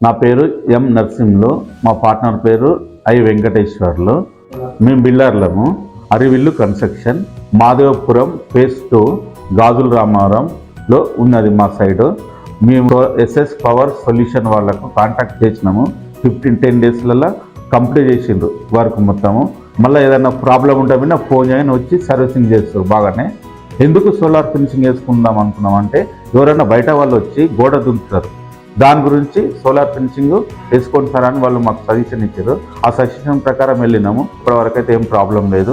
నా పేరు ఎం నరసింహులు, మా పార్ట్నర్ పేరు ఐ వెంకటేశ్వర్లు. మేము బిల్డర్లము. అరివిల్లు కన్స్ట్రక్షన్, మాధవపురం ఫేజ్ 2 గాజుల రామారంలో ఉన్నది మా సైడు. మేము ఎస్ఎస్ పవర్ సొల్యూషన్ వాళ్ళకు కాంటాక్ట్ చేసినాము. 10 డేస్లలో కంప్లీట్ చేసిండ్రు వర్క్ మొత్తము. మళ్ళీ ఏదైనా ప్రాబ్లం ఉంటే మీద ఫోన్ చేయని వచ్చి సర్వీసింగ్ చేస్తారు బాగానే. ఎందుకు సోలార్ ఫినిషింగ్ వేసుకుందాం అనుకున్నామంటే, ఎవరైనా బయట వాళ్ళు వచ్చి గోడ దుంకుతారు, దాని గురించి సోలార్ ఫినిషింగ్ వేసుకోండి సార్ అని వాళ్ళు మాకు సజెషన్ ఇచ్చారు. ఆ సజెషన్ ప్రకారం వెళ్ళినాము. ఇప్పటివరకు అయితే ఏం ప్రాబ్లం లేదు.